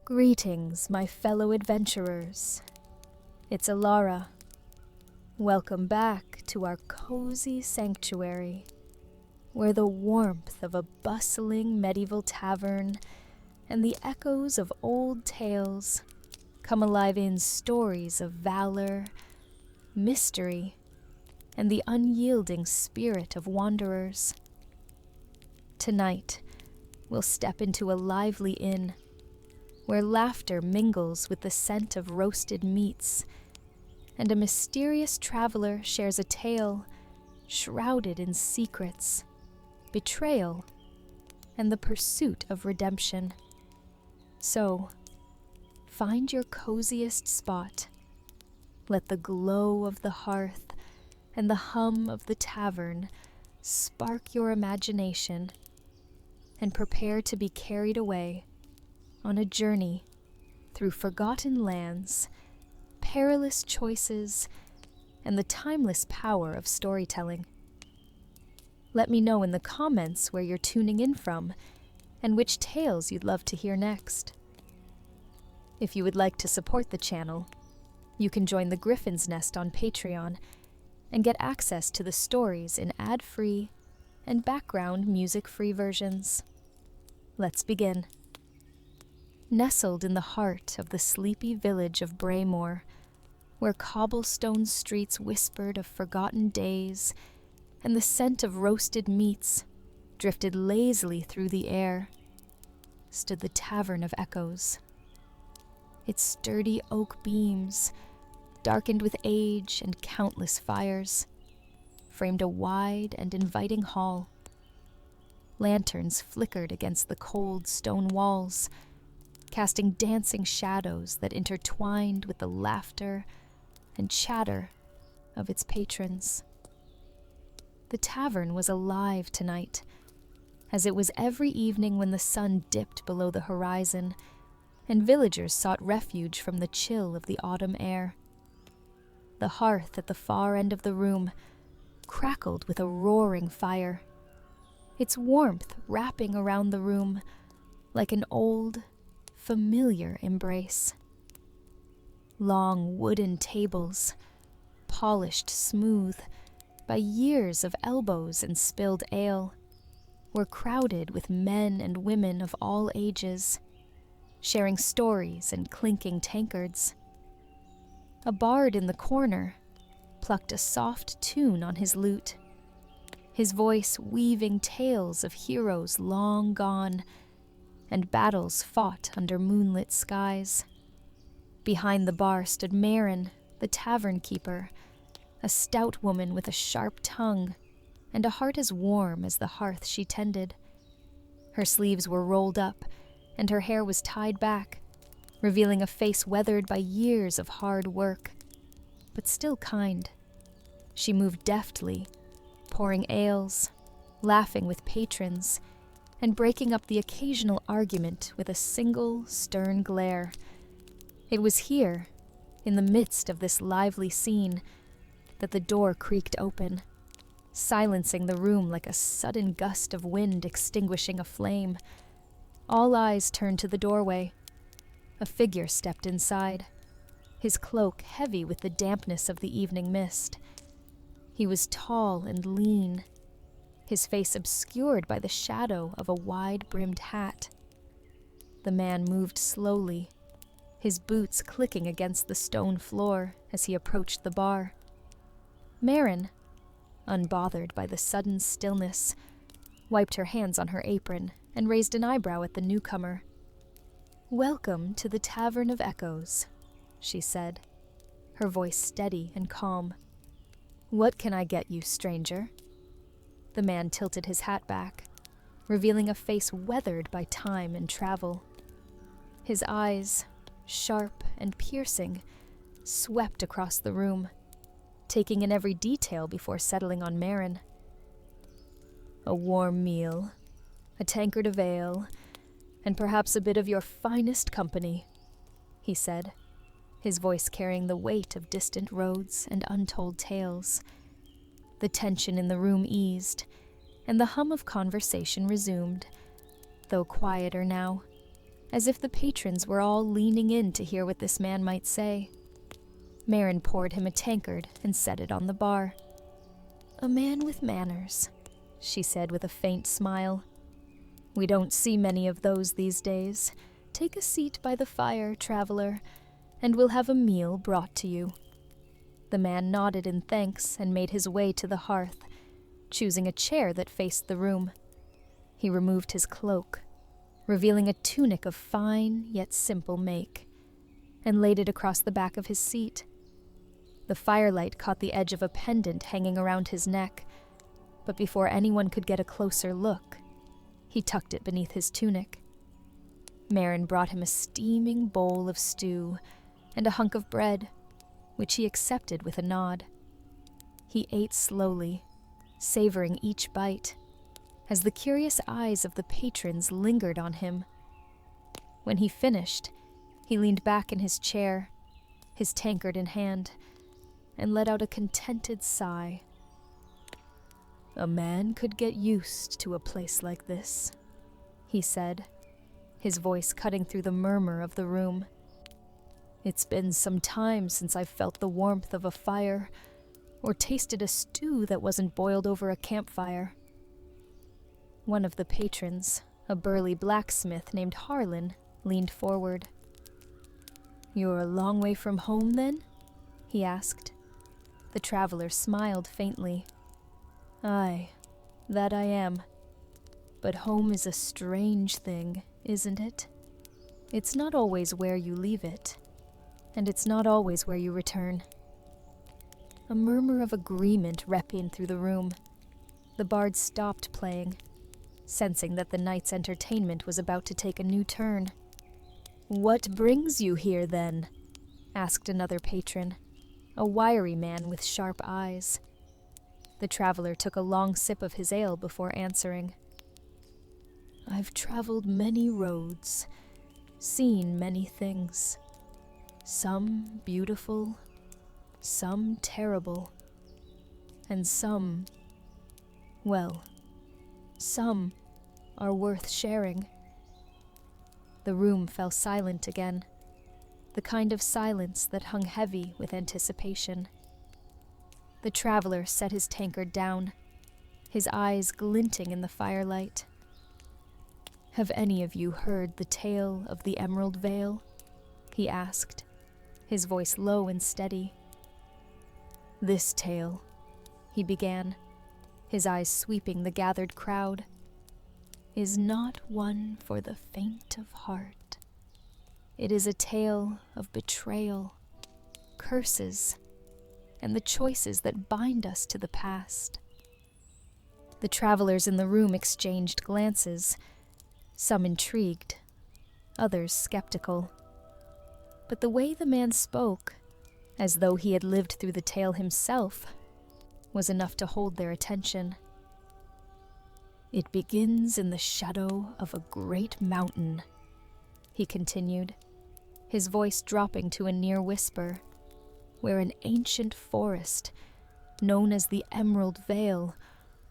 Greetings, my fellow adventurers. It's Elara. Welcome back to our cozy sanctuary, where the warmth of a bustling medieval tavern and the echoes of old tales come alive in stories of valor, mystery, and the unyielding spirit of wanderers. Tonight, we'll step into a lively inn, where laughter mingles with the scent of roasted meats, and a mysterious traveler shares a tale shrouded in secrets, betrayal, and the pursuit of redemption. So, find your coziest spot. Let the glow of the hearth and the hum of the tavern spark your imagination, and prepare to be carried away on a journey through forgotten lands, perilous choices, and the timeless power of storytelling. Let me know in the comments where you're tuning in from and which tales you'd love to hear next. If you would like to support the channel, you can join the Griffin's Nest on Patreon and get access to the stories in ad-free and background music-free versions. Let's begin. Nestled in the heart of the sleepy village of Braymore, where cobblestone streets whispered of forgotten days and the scent of roasted meats drifted lazily through the air, stood the Tavern of Echoes. Its sturdy oak beams, darkened with age and countless fires, framed a wide and inviting hall. Lanterns flickered against the cold stone walls, casting dancing shadows that intertwined with the laughter and chatter of its patrons. The tavern was alive tonight, as it was every evening when the sun dipped below the horizon and villagers sought refuge from the chill of the autumn air. The hearth at the far end of the room crackled with a roaring fire, its warmth wrapping around the room like an old, familiar embrace. Long wooden tables, polished smooth by years of elbows and spilled ale, were crowded with men and women of all ages, sharing stories and clinking tankards. A bard in the corner plucked a soft tune on his lute, his voice weaving tales of heroes long gone and battles fought under moonlit skies. Behind the bar stood Marin, the tavern keeper, a stout woman with a sharp tongue and a heart as warm as the hearth she tended. Her sleeves were rolled up, and her hair was tied back, revealing a face weathered by years of hard work, but still kind. She moved deftly, pouring ales, laughing with patrons, and breaking up the occasional argument with a single, stern glare. It was here, in the midst of this lively scene, that the door creaked open, silencing the room like a sudden gust of wind extinguishing a flame. All eyes turned to the doorway. A figure stepped inside, his cloak heavy with the dampness of the evening mist. He was tall and lean, his face obscured by the shadow of a wide-brimmed hat. The man moved slowly, his boots clicking against the stone floor as he approached the bar. Marin, unbothered by the sudden stillness, wiped her hands on her apron and raised an eyebrow at the newcomer. "Welcome to the Tavern of Echoes," she said, her voice steady and calm. "What can I get you, stranger?" The man tilted his hat back, revealing a face weathered by time and travel. His eyes, sharp and piercing, swept across the room, taking in every detail before settling on Marin. "A warm meal, a tankard of ale, and perhaps a bit of your finest company," he said, his voice carrying the weight of distant roads and untold tales. The tension in the room eased, and the hum of conversation resumed, though quieter now, as if the patrons were all leaning in to hear what this man might say. Marin poured him a tankard and set it on the bar. "A man with manners," she said with a faint smile. "We don't see many of those these days. Take a seat by the fire, traveler, and we'll have a meal brought to you." The man nodded in thanks and made his way to the hearth, choosing a chair that faced the room. He removed his cloak, revealing a tunic of fine yet simple make, and laid it across the back of his seat. The firelight caught the edge of a pendant hanging around his neck, but before anyone could get a closer look, he tucked it beneath his tunic. Marin brought him a steaming bowl of stew and a hunk of bread, which he accepted with a nod. He ate slowly, savoring each bite, as the curious eyes of the patrons lingered on him. When he finished, he leaned back in his chair, his tankard in hand, and let out a contented sigh. "A man could get used to a place like this," he said, his voice cutting through the murmur of the room. "It's been some time since I've felt the warmth of a fire, or tasted a stew that wasn't boiled over a campfire." One of the patrons, a burly blacksmith named Harlan, leaned forward. "You're a long way from home, then?" he asked. The traveler smiled faintly. "Aye, that I am. But home is a strange thing, isn't it? It's not always where you leave it, and it's not always where you return." A murmur of agreement repping through the room. The bard stopped playing, sensing that the night's entertainment was about to take a new turn. "What brings you here, then?" asked another patron, a wiry man with sharp eyes. The traveler took a long sip of his ale before answering. "I've traveled many roads, seen many things, some beautiful, some terrible, and some, well, some are worth sharing." The room fell silent again, the kind of silence that hung heavy with anticipation. The traveler set his tankard down, his eyes glinting in the firelight. "Have any of you heard the tale of the Emerald Vale?" he asked, his voice low and steady. "This tale," he began, his eyes sweeping the gathered crowd, "is not one for the faint of heart. It is a tale of betrayal, curses, and the choices that bind us to the past." The travelers in the room exchanged glances, some intrigued, others skeptical. But the way the man spoke, as though he had lived through the tale himself, was enough to hold their attention. "It begins in the shadow of a great mountain," he continued, his voice dropping to a near whisper, "where an ancient forest, known as the Emerald Vale,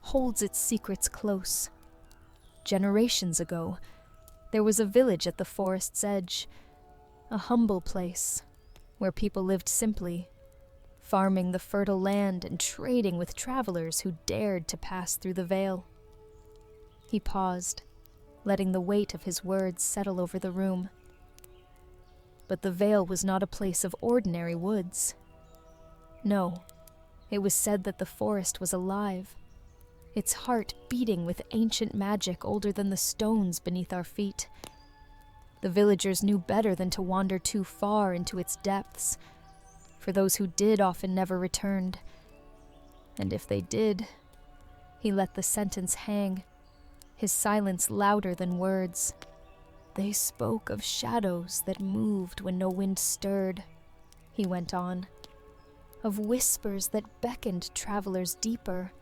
holds its secrets close. Generations ago, there was a village at the forest's edge, a humble place where people lived simply, farming the fertile land and trading with travelers who dared to pass through the vale." He paused, letting the weight of his words settle over the room. But the vale was not a place of ordinary woods. No, it was said that the forest was alive, its heart beating with ancient magic older than the stones beneath our feet. The villagers knew better than to wander too far into its depths, for those who did often never returned. And if they did, he let the sentence hang, his silence louder than words. "They spoke of shadows that moved when no wind stirred," he went on, "of whispers that beckoned travelers deeper,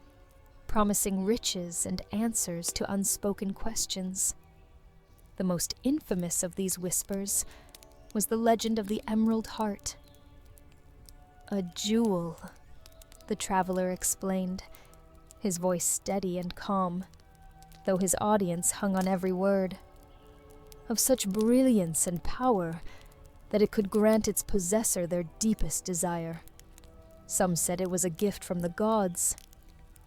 promising riches and answers to unspoken questions. The most infamous of these whispers was the legend of the Emerald Heart. A jewel," the traveler explained, his voice steady and calm, though his audience hung on every word. of such brilliance and power that it could grant its possessor their deepest desire. Some said it was a gift from the gods,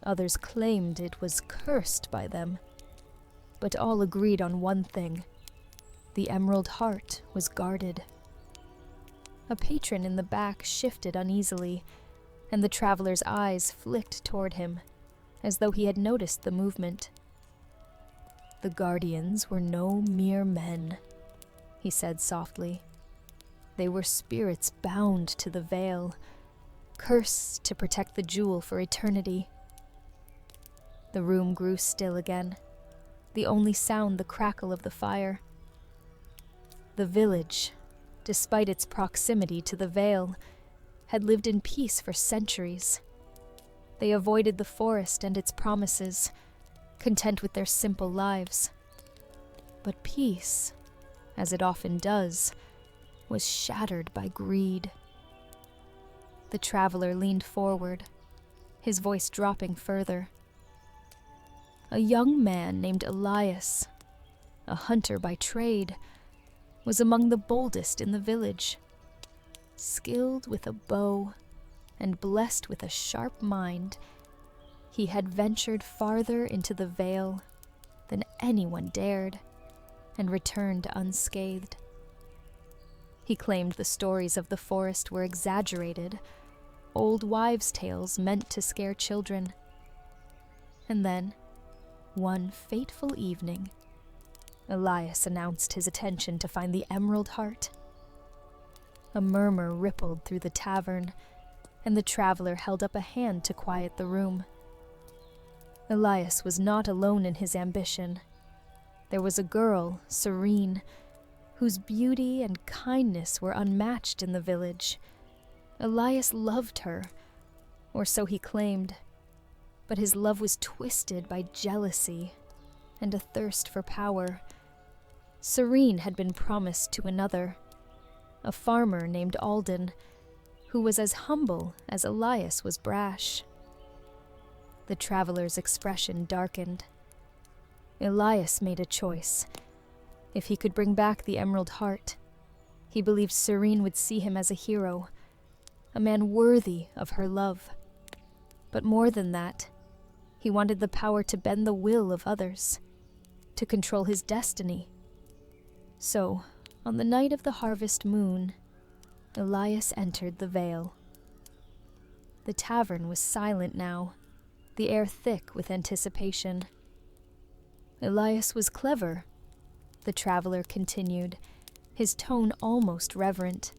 others claimed it was cursed by them. But all agreed on one thing: the Emerald Heart was guarded. A patron in the back shifted uneasily, and the traveler's eyes flicked toward him, as though he had noticed the movement. The guardians were no mere men, he said softly. They were spirits bound to the veil, cursed to protect the jewel for eternity. The room grew still again, the only sound the crackle of the fire. The village, despite its proximity to the veil, had lived in peace for centuries. They avoided the forest and its promises, content with their simple lives. But peace, as it often does, was shattered by greed. The traveler leaned forward, his voice dropping further. A young man named Elias, a hunter by trade, was among the boldest in the village. Skilled with a bow and blessed with a sharp mind, he had ventured farther into the veil than anyone dared, and returned unscathed. He claimed the stories of the forest were exaggerated, old wives' tales meant to scare children. And then, one fateful evening, Elias announced his intention to find the Emerald Heart. A murmur rippled through the tavern, and the traveler held up a hand to quiet the room. Elias was not alone in his ambition. There was a girl, Serene, whose beauty and kindness were unmatched in the village. Elias loved her, or so he claimed, but his love was twisted by jealousy and a thirst for power. Serene had been promised to another, a farmer named Alden, who was as humble as Elias was brash. The traveler's expression darkened. Elias made a choice. If he could bring back the Emerald Heart, he believed Serene would see him as a hero, a man worthy of her love. But more than that, he wanted the power to bend the will of others, to control his destiny. So, on the night of the harvest moon, Elias entered the veil. The tavern was silent now, the air thick with anticipation. Elias was clever, the traveler continued, his tone almost reverent.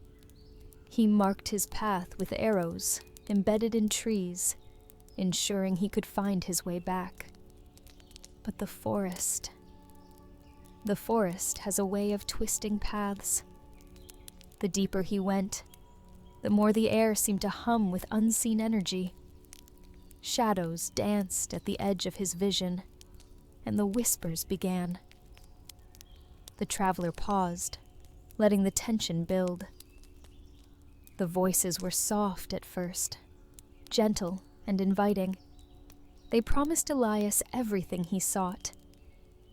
He marked his path with arrows embedded in trees, ensuring he could find his way back. But the forest has a way of twisting paths. The deeper he went, the more the air seemed to hum with unseen energy. Shadows danced at the edge of his vision, and the whispers began. The traveler paused, letting the tension build. The voices were soft at first, gentle and inviting. They promised Elias everything he sought: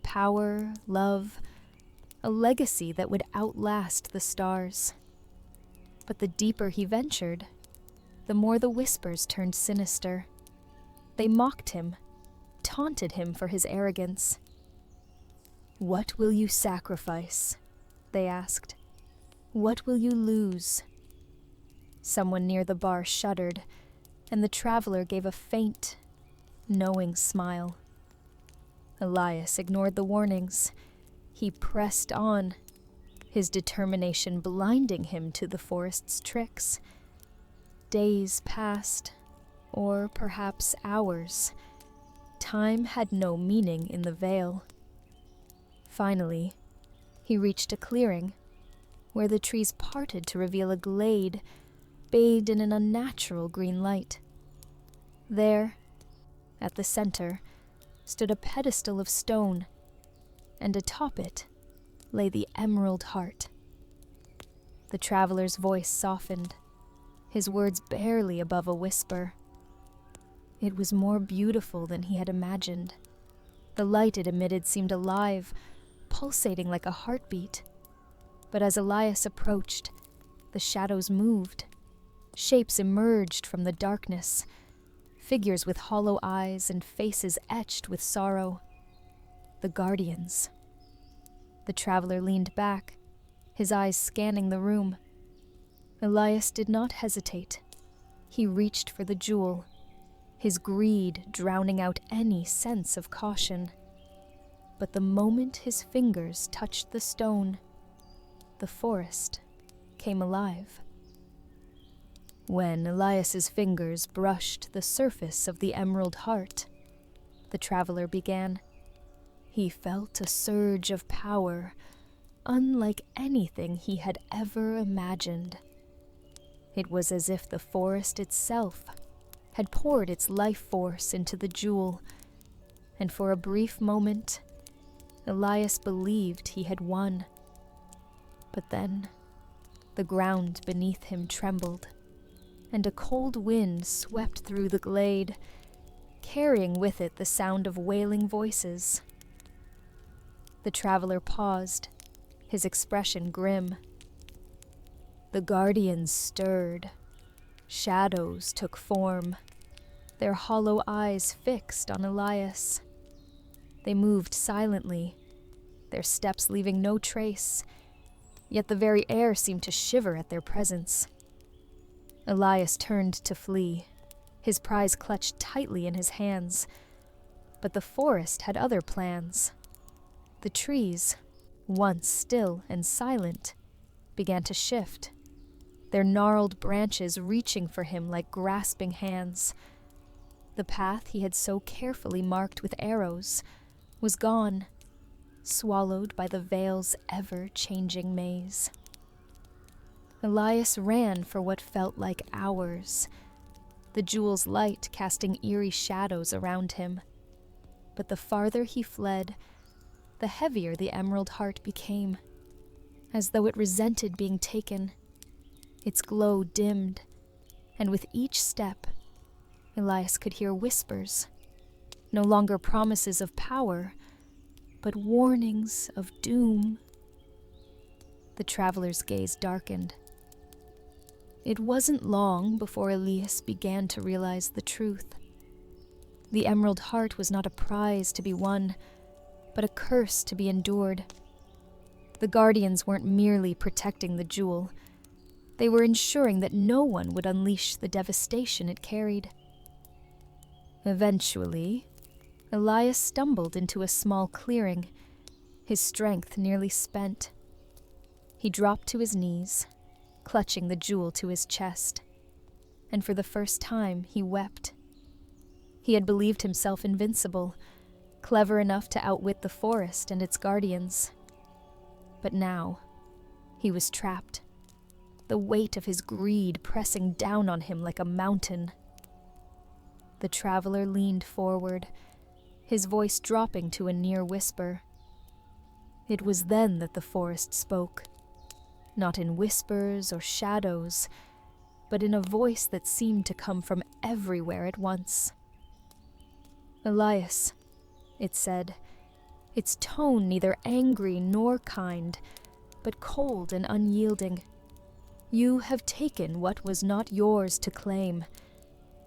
power, love, a legacy that would outlast the stars. But the deeper he ventured, the more the whispers turned sinister. They mocked him, taunted him for his arrogance. "What will you sacrifice?" they asked. "What will you lose?" Someone near the bar shuddered, and the traveler gave a faint, knowing smile. Elias ignored the warnings. He pressed on, his determination blinding him to the forest's tricks. Days passed, or perhaps hours. Time had no meaning in the veil. Finally, he reached a clearing, where the trees parted to reveal a glade bathed in an unnatural green light. There, at the center, stood a pedestal of stone, and atop it lay the Emerald Heart. The traveler's voice softened, his words barely above a whisper. It was more beautiful than he had imagined. The light it emitted seemed alive, pulsating like a heartbeat. But as Elias approached, the shadows moved. Shapes emerged from the darkness, figures with hollow eyes and faces etched with sorrow. The guardians. The traveler leaned back, his eyes scanning the room. Elias did not hesitate. He reached for the jewel, his greed drowning out any sense of caution. But the moment his fingers touched the stone, the forest came alive. When Elias's fingers brushed the surface of the emerald heart, the traveler began. He felt a surge of power, unlike anything he had ever imagined. It was as if the forest itself had poured its life force into the jewel, and for a brief moment, Elias believed he had won. But then, the ground beneath him trembled, and a cold wind swept through the glade, carrying with it the sound of wailing voices. The traveler paused, his expression grim. The guardians stirred. Shadows took form, their hollow eyes fixed on Elias. They moved silently, their steps leaving no trace, yet the very air seemed to shiver at their presence. Elias turned to flee, his prize clutched tightly in his hands. But the forest had other plans. The trees, once still and silent, began to shift, their gnarled branches reaching for him like grasping hands. The path he had so carefully marked with arrows was gone, swallowed by the veil's ever-changing maze. Elias ran for what felt like hours, the jewel's light casting eerie shadows around him. But the farther he fled, the heavier the emerald heart became, as though it resented being taken. Its glow dimmed, and with each step, Elias could hear whispers, no longer promises of power, but warnings of doom. The traveler's gaze darkened. It wasn't long before Elias began to realize the truth. The emerald heart was not a prize to be won, but a curse to be endured. The guardians weren't merely protecting the jewel. They were ensuring that no one would unleash the devastation it carried. Eventually, Elias stumbled into a small clearing, his strength nearly spent. He dropped to his knees, clutching the jewel to his chest, and for the first time he wept. He had believed himself invincible, clever enough to outwit the forest and its guardians. But now, he was trapped, the weight of his greed pressing down on him like a mountain. The traveler leaned forward, his voice dropping to a near whisper. It was then that the forest spoke, not in whispers or shadows, but in a voice that seemed to come from everywhere at once. "Elias," it said, its tone neither angry nor kind, but cold and unyielding. "You have taken what was not yours to claim.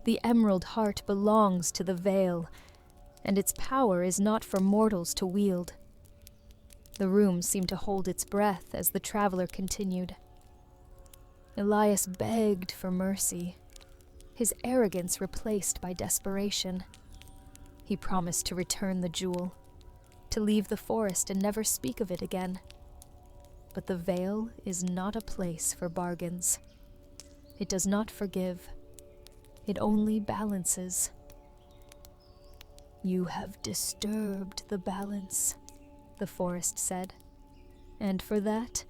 The emerald heart belongs to the veil, and its power is not for mortals to wield." The room seemed to hold its breath as the traveler continued. Elias begged for mercy, his arrogance replaced by desperation. He promised to return the jewel, to leave the forest and never speak of it again. But the veil is not a place for bargains. It does not forgive. It only balances. "You have disturbed the balance," the forest said, "and for that,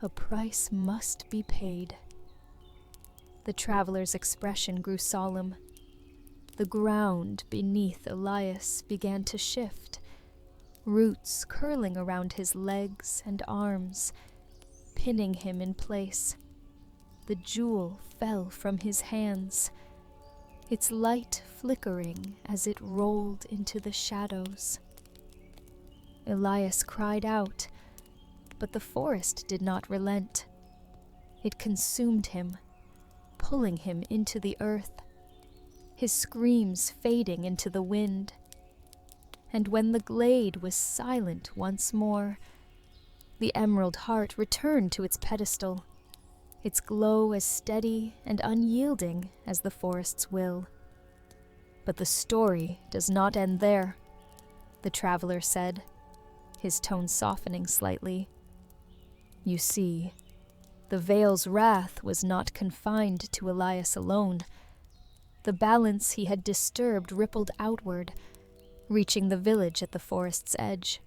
a price must be paid." The traveler's expression grew solemn. The ground beneath Elias began to shift, roots curling around his legs and arms, pinning him in place. The jewel fell from his hands, its light flickering as it rolled into the shadows. Elias cried out, but the forest did not relent. It consumed him, pulling him into the earth, his screams fading into the wind. And when the glade was silent once more, the emerald heart returned to its pedestal, its glow as steady and unyielding as the forest's will. But the story does not end there, the traveler said, his tone softening slightly. You see, the Veil's wrath was not confined to Elias alone. The balance he had disturbed rippled outward, reaching the village at the forest's edge.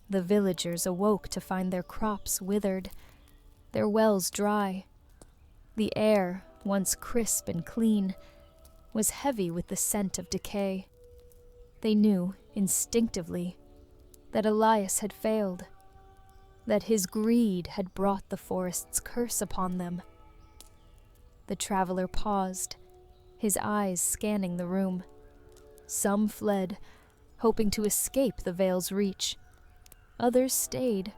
The villagers awoke to find their crops withered, their wells dry. The air, once crisp and clean, was heavy with the scent of decay. They knew, instinctively, that Elias had failed, that his greed had brought the forest's curse upon them. The traveler paused, his eyes scanning the room. Some fled, hoping to escape the Veil's reach. Others stayed,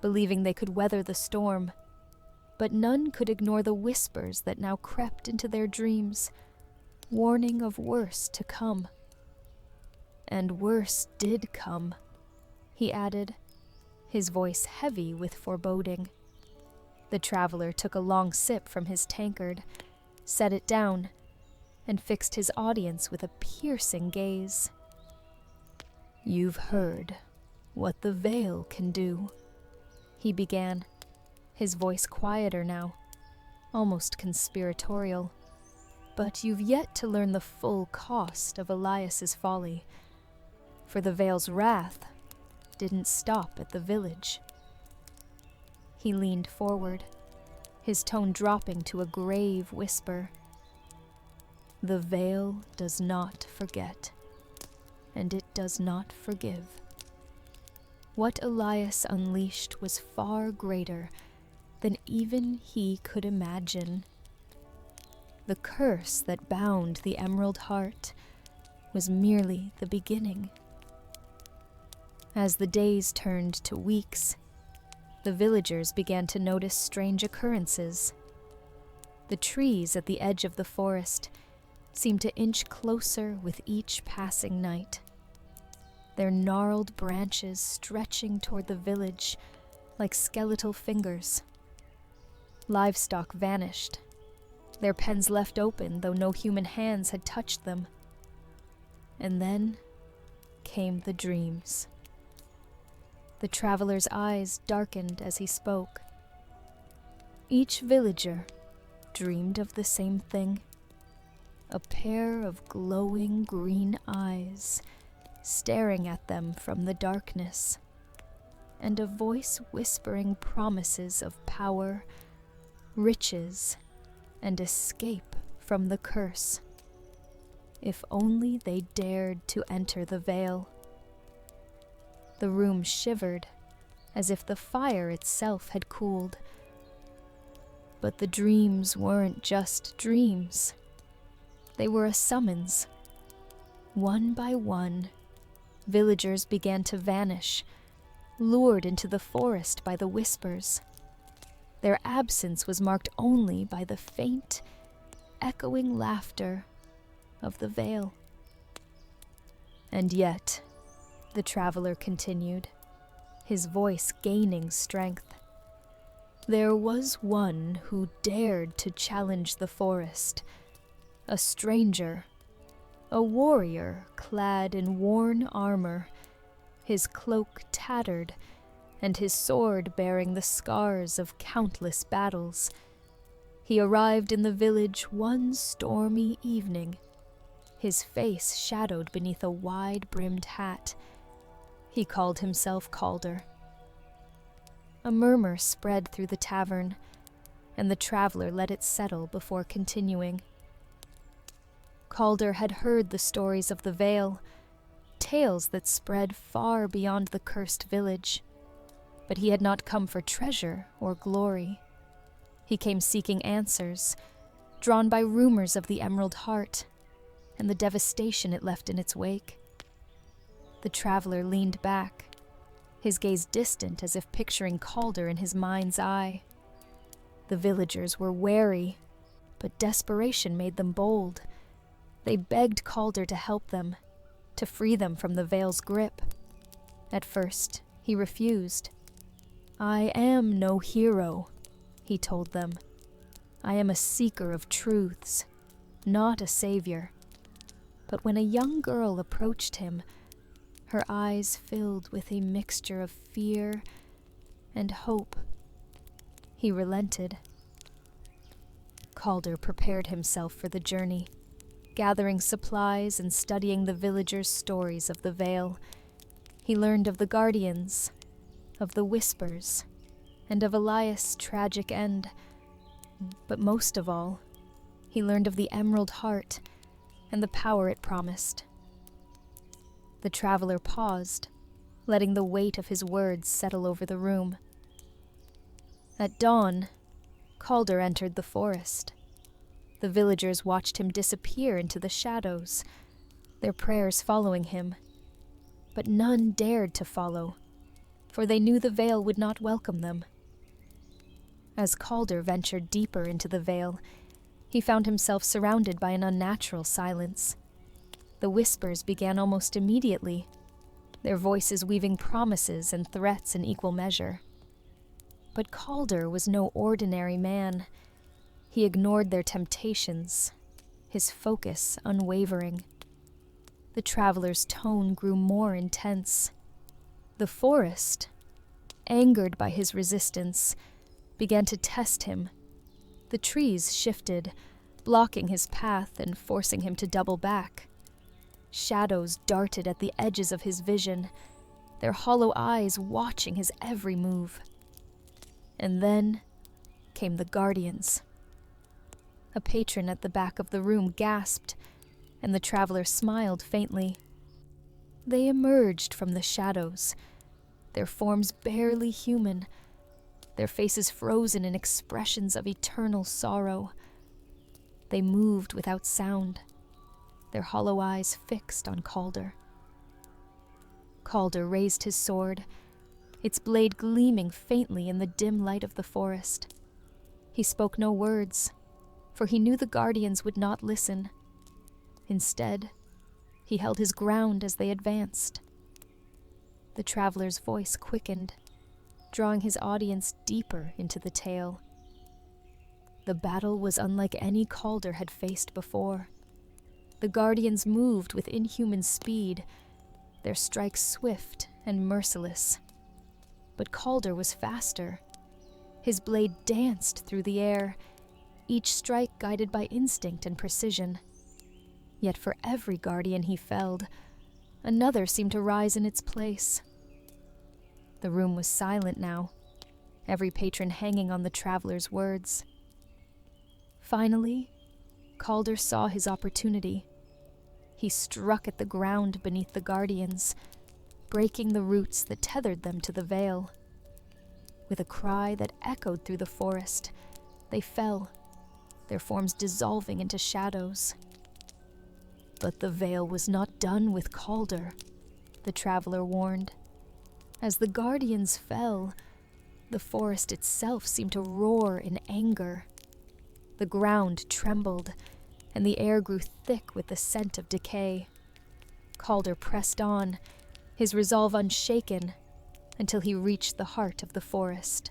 believing they could weather the storm. But none could ignore the whispers that now crept into their dreams, warning of worse to come. And worse did come, he added, his voice heavy with foreboding. The traveler took a long sip from his tankard, set it down, and fixed his audience with a piercing gaze. You've heard what the Veil can do, he began, his voice quieter now, almost conspiratorial. But you've yet to learn the full cost of Elias's folly, for the Veil's wrath didn't stop at the village. He leaned forward, his tone dropping to a grave whisper. The Veil does not forget, and it does not forgive. What Elias unleashed was far greater than even he could imagine. The curse that bound the Emerald Heart was merely the beginning. As the days turned to weeks, the villagers began to notice strange occurrences. The trees at the edge of the forest seemed to inch closer with each passing night, their gnarled branches stretching toward the village like skeletal fingers. Livestock vanished, their pens left open though no human hands had touched them. And then came the dreams. The traveler's eyes darkened as he spoke. Each villager dreamed of the same thing, a pair of glowing green eyes staring at them from the darkness, and a voice whispering promises of power, riches, and escape from the curse, if only they dared to enter the Veil. The room shivered, as if the fire itself had cooled. But the dreams weren't just dreams. They were a summons. One by one, villagers began to vanish, lured into the forest by the whispers. Their absence was marked only by the faint, echoing laughter of the Veil. And yet, the traveler continued, his voice gaining strength, there was one who dared to challenge the forest, a stranger, a warrior clad in worn armor, his cloak tattered, and his sword bearing the scars of countless battles. He arrived in the village one stormy evening, his face shadowed beneath a wide-brimmed hat. He called himself Calder. A murmur spread through the tavern, and the traveler let it settle before continuing. Calder had heard the stories of the Veil, tales that spread far beyond the cursed village, but he had not come for treasure or glory. He came seeking answers, drawn by rumors of the Emerald Heart and the devastation it left in its wake. The traveler leaned back, his gaze distant as if picturing Calder in his mind's eye. The villagers were wary, but desperation made them bold. They begged Calder to help them, to free them from the veil's grip. At first, he refused. "I am no hero," he told them. "I am a seeker of truths, not a savior." But when a young girl approached him, her eyes filled with a mixture of fear and hope, he relented. Calder prepared himself for the journey, gathering supplies and studying the villagers' stories of the Vale. He learned of the Guardians, of the Whispers, and of Elias' tragic end. But most of all, he learned of the Emerald Heart and the power it promised. The traveler paused, letting the weight of his words settle over the room. At dawn, Calder entered the forest. The villagers watched him disappear into the shadows, their prayers following him. But none dared to follow, for they knew the Vale would not welcome them. As Calder ventured deeper into the Vale, he found himself surrounded by an unnatural silence. The whispers began almost immediately, their voices weaving promises and threats in equal measure. But Calder was no ordinary man. He ignored their temptations, his focus unwavering. The traveler's tone grew more intense. The forest, angered by his resistance, began to test him. The trees shifted, blocking his path and forcing him to double back. Shadows darted at the edges of his vision, their hollow eyes watching his every move. And then came the Guardians. A patron at the back of the room gasped, and the traveler smiled faintly. They emerged from the shadows, their forms barely human, their faces frozen in expressions of eternal sorrow. They moved without sound, their hollow eyes fixed on Calder. Calder raised his sword, its blade gleaming faintly in the dim light of the forest. He spoke no words, for he knew the Guardians would not listen. Instead, he held his ground as they advanced. The traveler's voice quickened, drawing his audience deeper into the tale. The battle was unlike any Calder had faced before. The Guardians moved with inhuman speed, their strikes swift and merciless. But Calder was faster. His blade danced through the air, each strike guided by instinct and precision. Yet for every Guardian he felled, another seemed to rise in its place. The room was silent now, every patron hanging on the traveler's words. Finally, Calder saw his opportunity. He struck at the ground beneath the Guardians, breaking the roots that tethered them to the Vale. With a cry that echoed through the forest, they fell, their forms dissolving into shadows. But the Vale was not done with Calder, the traveler warned. As the Guardians fell, the forest itself seemed to roar in anger. The ground trembled, and the air grew thick with the scent of decay. Calder pressed on, his resolve unshaken, until he reached the heart of the forest.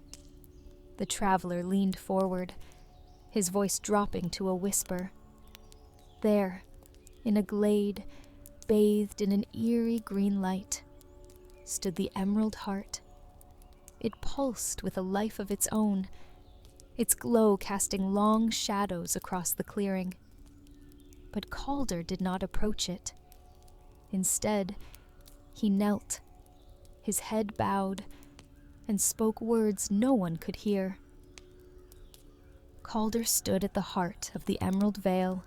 The traveler leaned forward, his voice dropping to a whisper. There, in a glade, bathed in an eerie green light, stood the Emerald Heart. It pulsed with a life of its own, its glow casting long shadows across the clearing. But Calder did not approach it. Instead, he knelt, his head bowed, and spoke words no one could hear. Calder stood at the heart of the Emerald Vale,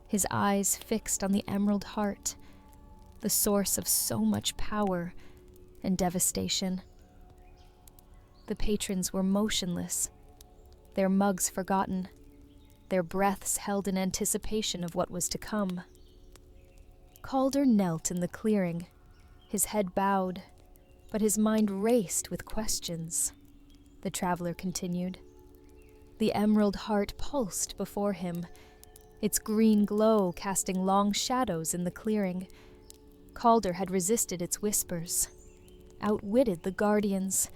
his eyes fixed on the Emerald Heart, the source of so much power and devastation. The patrons were motionless, their mugs forgotten, their breaths held in anticipation of what was to come. Calder knelt in the clearing, His head bowed, but his mind raced with questions. The traveler continued. The emerald heart pulsed before him, its green glow casting long shadows in the clearing. Calder had resisted its whispers, outwitted the guardians,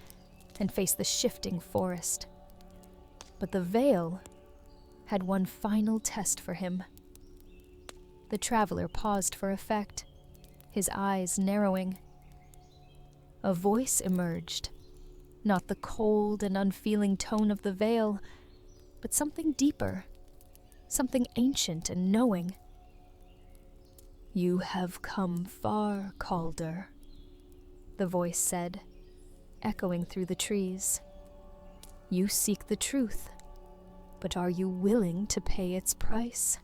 and faced the shifting forest. But the veil had one final test for him. The traveler paused for effect, his eyes narrowing. A voice emerged, not the cold and unfeeling tone of the veil, but something deeper, something ancient and knowing. "You have come far, Calder," the voice said, echoing through the trees. "You seek the truth, but are you willing to pay its price?"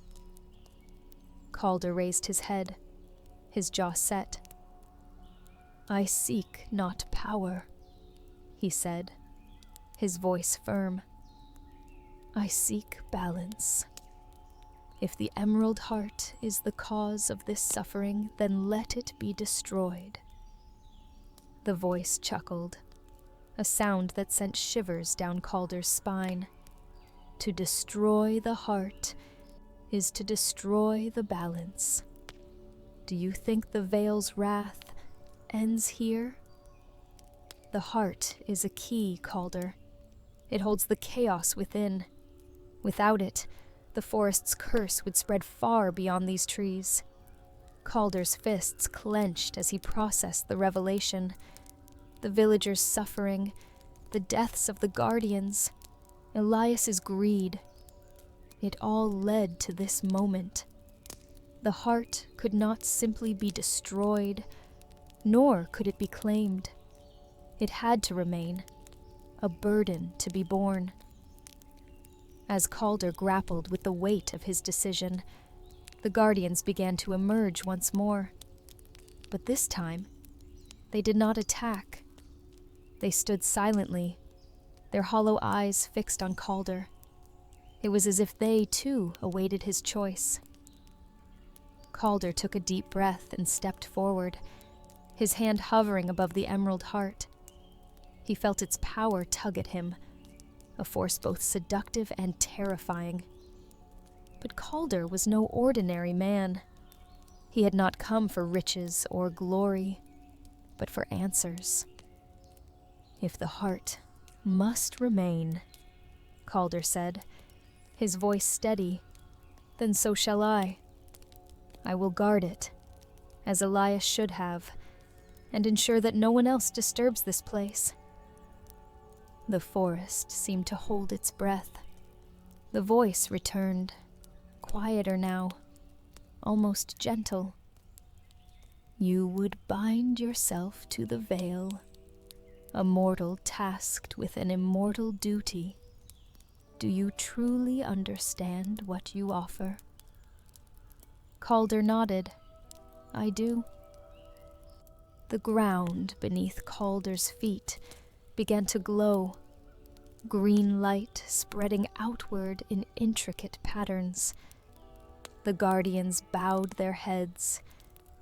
Calder raised his head, his jaw set. "I seek not power," he said, his voice firm. "I seek balance. If the emerald heart is the cause of this suffering, then let it be destroyed." The voice chuckled, a sound that sent shivers down Calder's spine. To destroy the heart is to destroy the balance. Do you think the veil's wrath ends here? The heart is a key, Calder. It holds the chaos within. Without it, the forest's curse would spread far beyond these trees. Calder's fists clenched as he processed the revelation. The villagers' suffering, the deaths of the guardians, Elias's greed. It all led to this moment. The heart could not simply be destroyed, nor could it be claimed. It had to remain, a burden to be borne. As Calder grappled with the weight of his decision, the guardians began to emerge once more. But this time, they did not attack. They stood silently, their hollow eyes fixed on Calder. It was as if they, too, awaited his choice. Calder took a deep breath and stepped forward, his hand hovering above the emerald heart. He felt its power tug at him, a force both seductive and terrifying. But Calder was no ordinary man. He had not come for riches or glory, but for answers. "If the heart must remain," Calder said, his voice steady, "then so shall I. I will guard it, as Elias should have, and ensure that no one else disturbs this place." The forest seemed to hold its breath. The voice returned, quieter now, almost gentle. "You would bind yourself to the veil, a mortal tasked with an immortal duty. Do you truly understand what you offer?" Calder nodded. "I do." The ground beneath Calder's feet began to glow, green light spreading outward in intricate patterns. The guardians bowed their heads,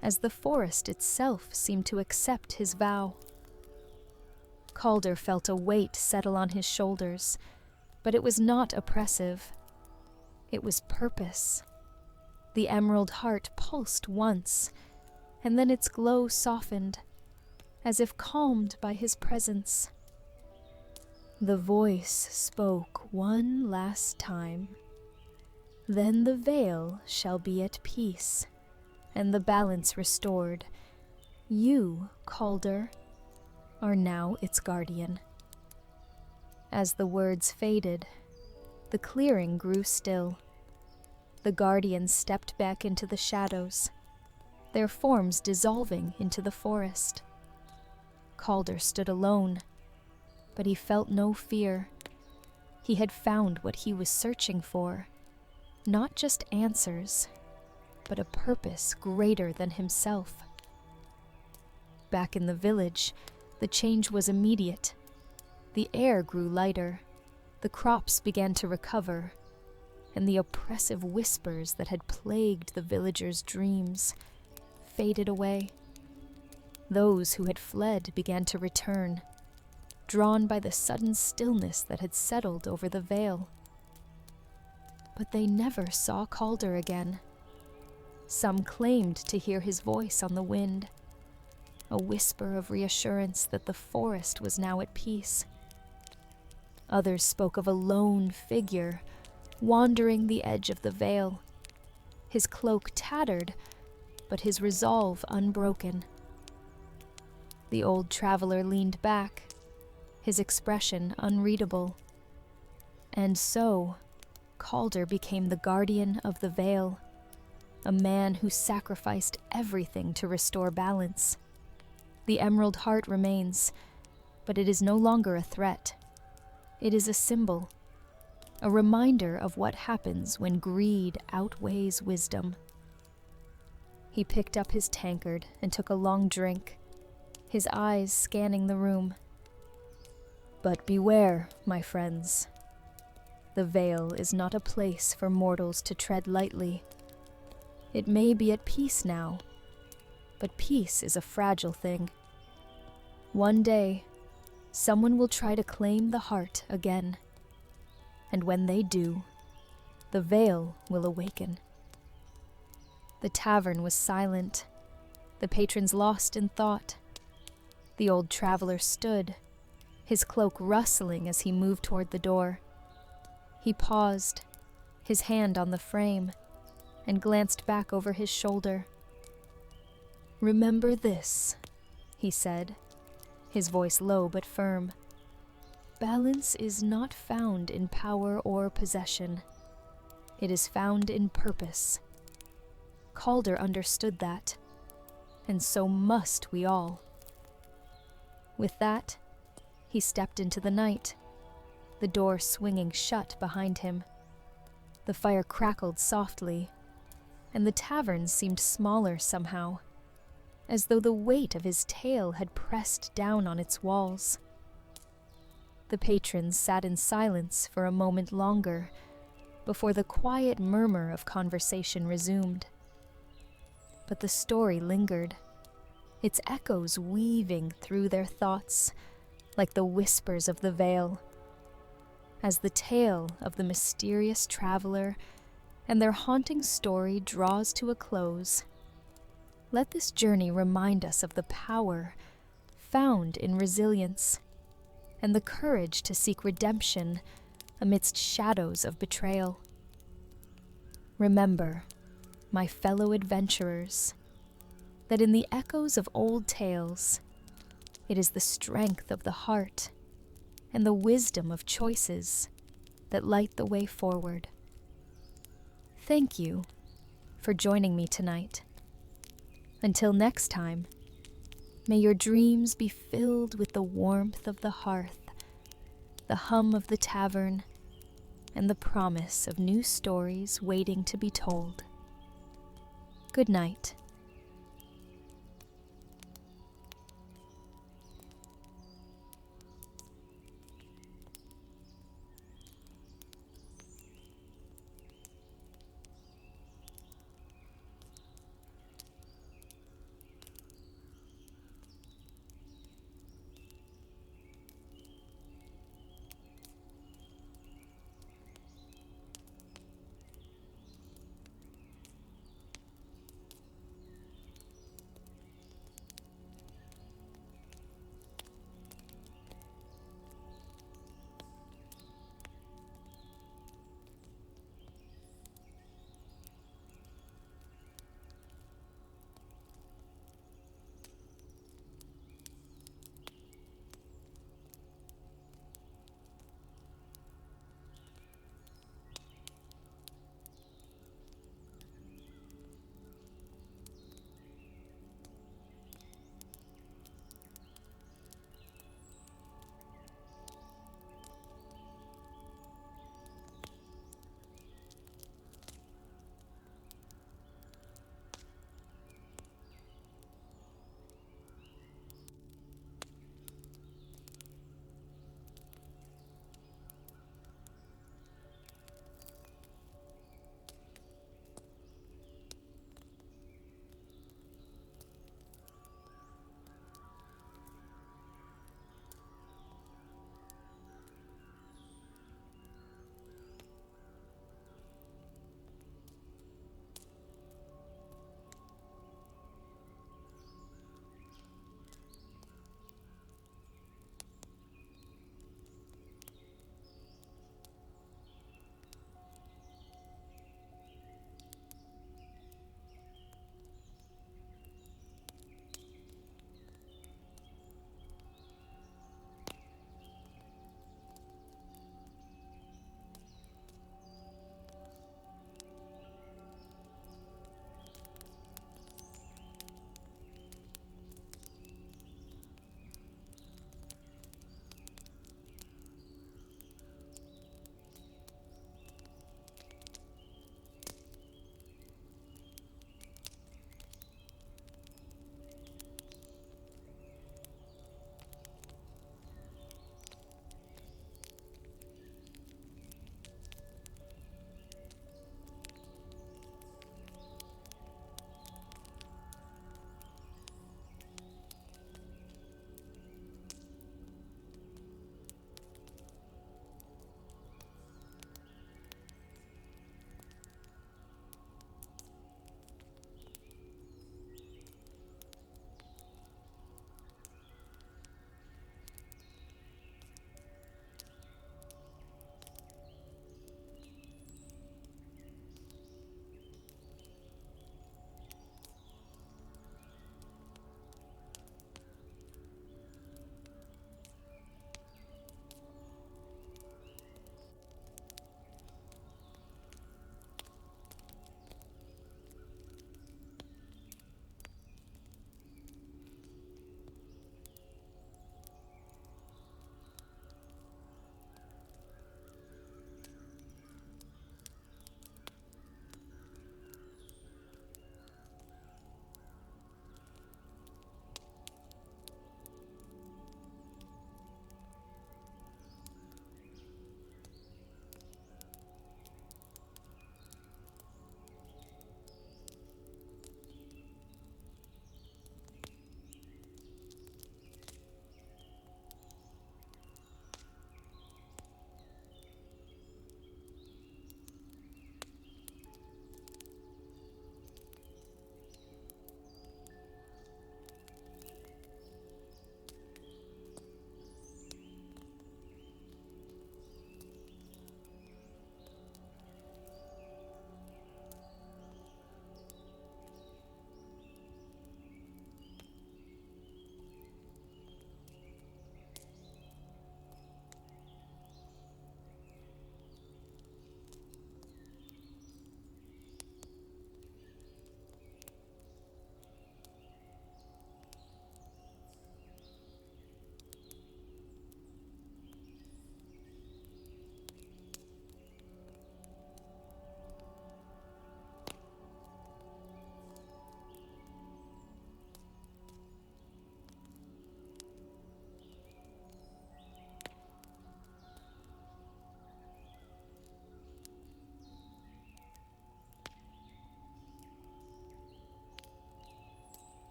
as the forest itself seemed to accept his vow. Calder felt a weight settle on his shoulders, but it was not oppressive. It was purpose. The emerald heart pulsed once, and then its glow softened, as if calmed by his presence. The voice spoke one last time. "Then the veil shall be at peace, and the balance restored. You, Calder, are now its guardian." As the words faded, the clearing grew still. The guardians stepped back into the shadows, their forms dissolving into the forest. Calder stood alone, but he felt no fear. He had found what he was searching for, not just answers, but a purpose greater than himself. Back in the village, the change was immediate. The air grew lighter, the crops began to recover, and the oppressive whispers that had plagued the villagers' dreams faded away. Those who had fled began to return, drawn by the sudden stillness that had settled over the vale. But they never saw Calder again. Some claimed to hear his voice on the wind, a whisper of reassurance that the forest was now at peace. Others spoke of a lone figure wandering the edge of the vale, his cloak tattered, but his resolve unbroken. The old traveler leaned back, his expression unreadable. And so, Calder became the guardian of the vale, a man who sacrificed everything to restore balance. The Emerald Heart remains, but it is no longer a threat. It is a symbol, a reminder of what happens when greed outweighs wisdom. He picked up his tankard and took a long drink, his eyes scanning the room. But beware, my friends. The Vale is not a place for mortals to tread lightly. It may be at peace now, but peace is a fragile thing. One day, someone will try to claim the heart again, and when they do, the Vale will awaken. The tavern was silent, the patrons lost in thought. The old traveler stood, his cloak rustling as he moved toward the door. He paused, his hand on the frame, and glanced back over his shoulder. "Remember this," he said, his voice low but firm. "Balance is not found in power or possession. It is found in purpose." Calder understood that, and so must we all. With that, he stepped into the night, the door swinging shut behind him. The fire crackled softly, and the tavern seemed smaller somehow, as though the weight of his tale had pressed down on its walls. The patrons sat in silence for a moment longer before the quiet murmur of conversation resumed. But the story lingered, its echoes weaving through their thoughts like the whispers of the Vale. As the tale of the mysterious traveler and their haunting story draws to a close, let this journey remind us of the power found in resilience and the courage to seek redemption amidst shadows of betrayal. Remember, my fellow adventurers, that in the echoes of old tales, it is the strength of the heart and the wisdom of choices that light the way forward. Thank you for joining me tonight. Until next time, may your dreams be filled with the warmth of the hearth, the hum of the tavern, and the promise of new stories waiting to be told. Good night.